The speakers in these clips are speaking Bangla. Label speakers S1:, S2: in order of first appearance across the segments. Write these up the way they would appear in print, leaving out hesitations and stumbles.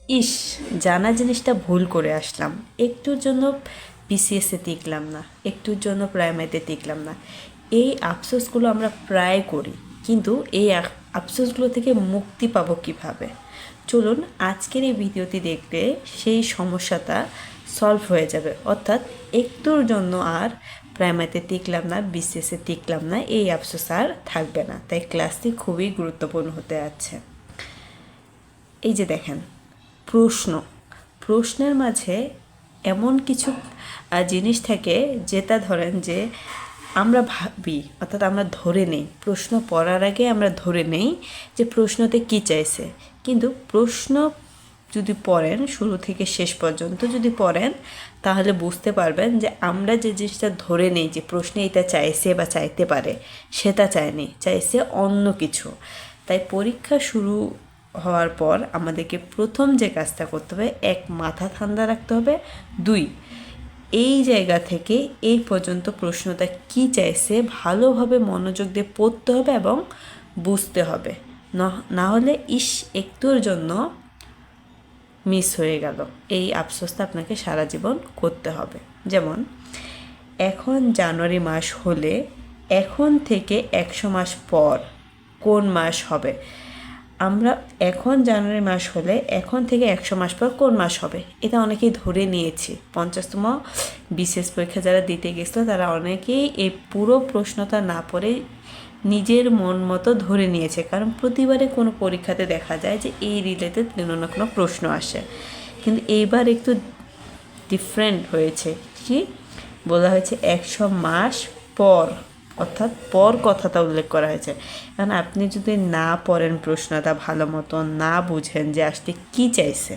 S1: ইস, জানা জিনিসটা ভুল করে আসলাম, একটুর জন্য বিসিএসে টিকলাম না, একটুর জন্য প্রাইমারিতে টিকলাম না। এই আফসোসগুলো আমরা প্রায় করি, কিন্তু এই আফসোসগুলো থেকে মুক্তি পাবো কিভাবে? চলুন আজকের এই ভিডিওটি দেখলে সেই সমস্যাটা সলভ হয়ে যাবে। অর্থাৎ একটুর জন্য আর প্রাইমারিতে টিকলাম না, বিসিএসে টিকলাম না, এই আফসোস আর থাকবে না। তাই ক্লাসটি খুবই গুরুত্বপূর্ণ হতে যাচ্ছে। এই যে দেখেন, প্রশ্নের মাঝে এমন কিছু জিনিস থাকে যেটা ধরেন যে আমরা ভাবি, অর্থাৎ আমরা ধরে নেই, প্রশ্ন পড়ার আগে আমরা ধরে নেই যে প্রশ্নতে কী চাইছে। কিন্তু প্রশ্ন যদি পড়েন, শুরু থেকে শেষ পর্যন্ত যদি পড়েন, তাহলে বুঝতে পারবেন যে আমরা যে জিনিসটা ধরে নেই যে প্রশ্নে এটা চাইছে বা চাইতে পারে, সেটা চায়নি, চাইছে অন্য কিছু। তাই পরীক্ষা শুরু হওয়ার পর আমাদেরকে প্রথম যে কাজটা করতে হবে, এক, মাথা ঠান্ডা রাখতে হবে, দুই, এই জায়গা থেকে এই পর্যন্ত প্রশ্নটা কী চাইছে ভালোভাবে মনোযোগ দিয়ে পড়তে হবে এবং বুঝতে হবে। না হলে একটুর জন্য মিস হয়ে গেল, এই আফসোসটা আপনাকে সারা জীবন করতে হবে। যেমন এখন জানুয়ারি মাস হলে এখন থেকে 100 মাস পর কোন মাস হবে? আমরা এখন জানুয়ারি মাস হলে এখন থেকে 100 মাস পর কোন মাস হবে, এটা অনেকেই ধরে নিয়েছি। 50তম বিশেষ পরীক্ষা যারা দিতে গেছিলো তারা অনেকেই এই পুরো প্রশ্নটা না পড়ে নিজের মন মতো ধরে নিয়েছে, কারণ প্রতিবারে কোনো পরীক্ষাতে দেখা যায় যে এই রিলেটেড কোনো না কোনো প্রশ্ন আসে। কিন্তু এইবার একটু ডিফারেন্ট হয়েছে। কি বলা হয়েছে? 100 মাস পর, অর্থাৎ পর কথাটা উল্লেখ করা হয়েছে। কারণ আপনি যদি না পড়েন, প্রশ্নটা ভালো মতো না বুঝেন যে আসলে কী চাইছে,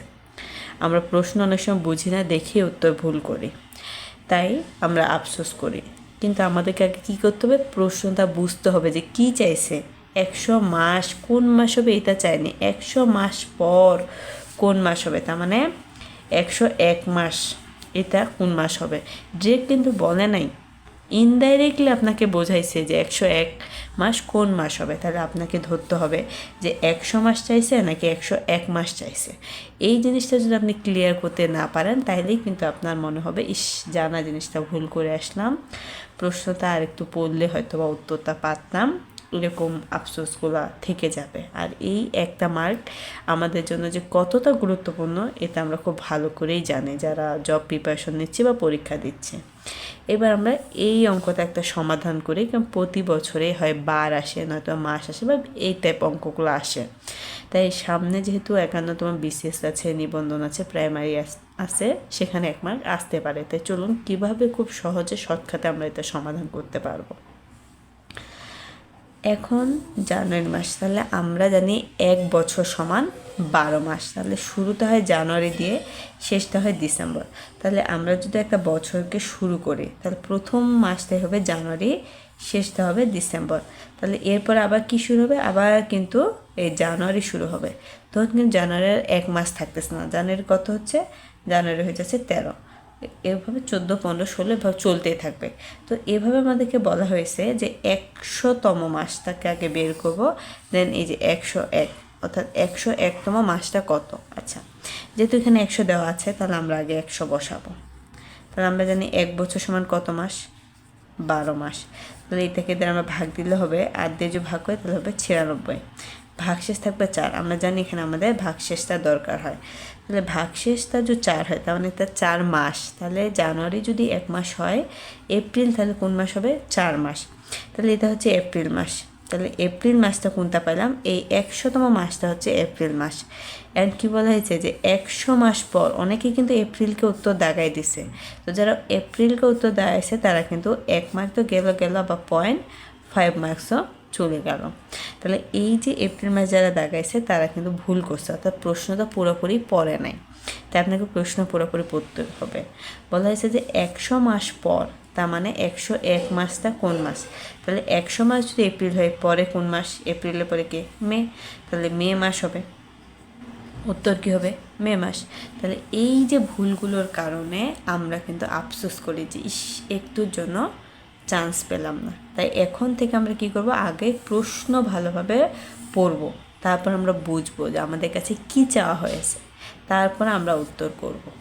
S1: আমরা প্রশ্ন অনেক সময় বুঝি না, দেখে উত্তর ভুল করি, তাই আমরা আফসোস করি। কিন্তু আমাদেরকে আগে কী করতে হবে? প্রশ্নটা বুঝতে হবে যে কী চাইছে। 100 মাস কোন মাস হবে এটা চাইনি, 100 মাস পর কোন মাস হবে, তার মানে 101 মাস, এটা কোন মাস হবে। ডিরেক্ট কিন্তু বলে নাই, ইনডাইরেক্টলি আপনাকে বোঝাইছে যে 101 মাস কোন মাস হবে। তাহলে আপনাকে ধরতে হবে যে 100 মাস চাইছে নাকি 101 মাস চাইছে। এই জিনিসটা যদি আপনি ক্লিয়ার করতে না পারেন, তাহলেই কিন্তু আপনার মনে হবে জানা জিনিসটা ভুল করে আসলাম, প্রশ্নটা আর একটু পড়লে হয়তো বা উত্তরটা পারতাম, এরকম আফসোসগুলো থেকে যাবে। আর এই একটা মার্ক আমাদের জন্য যে কতটা গুরুত্বপূর্ণ, এটা আমরা খুব ভালো করেই জানি যারা জব প্রিপারেশন নিচ্ছে বা পরীক্ষা দিচ্ছে। এবার আমরা এই অঙ্কটা একটা সমাধান করি, কারণ প্রতি বছরে হয় বার আসে, নয়তো মাস আসে, বা এই টাইপ অঙ্কগুলো আসে। তাই সামনে যেহেতু 51তম বিসিএস আছে, নিবন্ধন আছে, প্রাইমারি আছে, সেখানে 1 মার্ক আসতে পারে। তাই চলুন কীভাবে খুব সহজে শর্টকাটে আমরা এটা সমাধান করতে পারবো। এখন জানুয়ারি মাস, তাহলে আমরা জানি 1 বছর সমান 12 মাস। তাহলে শুরুটা হয় জানুয়ারি দিয়ে, শেষটা হয় ডিসেম্বর। তাহলে আমরা যদি একটা বছরকে শুরু করি, তাহলে প্রথম মাসটাই হবে জানুয়ারি, শেষটা হবে ডিসেম্বর। তাহলে এরপর আবার কি শুরু হবে? আবার কিন্তু এই জানুয়ারি শুরু হবে। তখন কিন্তু জানুয়ারির 1 মাস থাকতেছে না, জানুয়ারি কত হচ্ছে? জানুয়ারি হয়ে যাচ্ছে 13। এভাবে 14, 15, 16 এভাবে চলতেই থাকবে। তো এভাবে আমাদেরকে বলা হয়েছে যে 100তম মাসটাকে আগে বের করব, দেন এই যে 101, অর্থাৎ 101তম মাসটা কত। আচ্ছা, যেহেতু এখানে 100 দেওয়া আছে, তাহলে আমরা আগে 100 বসাবো। তাহলে আমরা জানি 1 বছর সমান কত মাস? 12 মাস। তাহলে এটাকে দিয়ে আমরা ভাগ দিলে হবে, আর দিয়ে যে ভাগ হয় তাহলে হবে 96। ভাগশেষ থাকবে 4। আমরা জানি এখানে আমাদের ভাগশেষটা দরকার হয়। তাহলে ভাগশেষটা যদি 4 হয়, তার মানে এটা 4 মাস। তাহলে জানুয়ারি যদি 1 মাস হয়, এপ্রিল তাহলে কোন মাস হবে? 4 মাস। তাহলে এটা হচ্ছে এপ্রিল মাস। তাহলে এপ্রিল মাসটা কোনটা পেলাম? এই 100তম মাসটা হচ্ছে এপ্রিল মাস। অ্যান্ড কী বলা হয়েছে যে 100 মাস পর, অনেকেই কিন্তু এপ্রিলকে উত্তর দাগাই দিছে। তো যারা এপ্রিলকে উত্তর দাগাইছে তারা কিন্তু 1 মার্ক তো গেল, বা 0.5 মার্কসও চলে গেল। তাহলে এই যে এপ্রিল মাস যারা দাগাইছে তারা কিন্তু ভুল করছে, অর্থাৎ প্রশ্নটা পুরোপুরি পড়ে নাই। তাই আপনাকে প্রশ্ন পুরোপুরি পড়তে হবে। বলা হয়েছে যে 100 মাস পর, তার মানে 101 মাসটা কোন মাস? তাহলে 100 মাস যদি এপ্রিল হয়, পরে কোন মাস? এপ্রিলের পরে কি? মে। তাহলে মে মাস হবে। উত্তর কী হবে? মে মাস। তাহলে এই যে ভুলগুলোর কারণে আমরা কিন্তু আফসোস করি যে একটুর জন্য চান্স পেলাম না। তাই এখন থেকে আমরা কি করব? আগে প্রশ্ন ভালোভাবে পড়ব, তারপর আমরা বুঝবো যে আমাদের কাছে কি চাওয়া হয়েছে। তারপর আমরা উত্তর করব।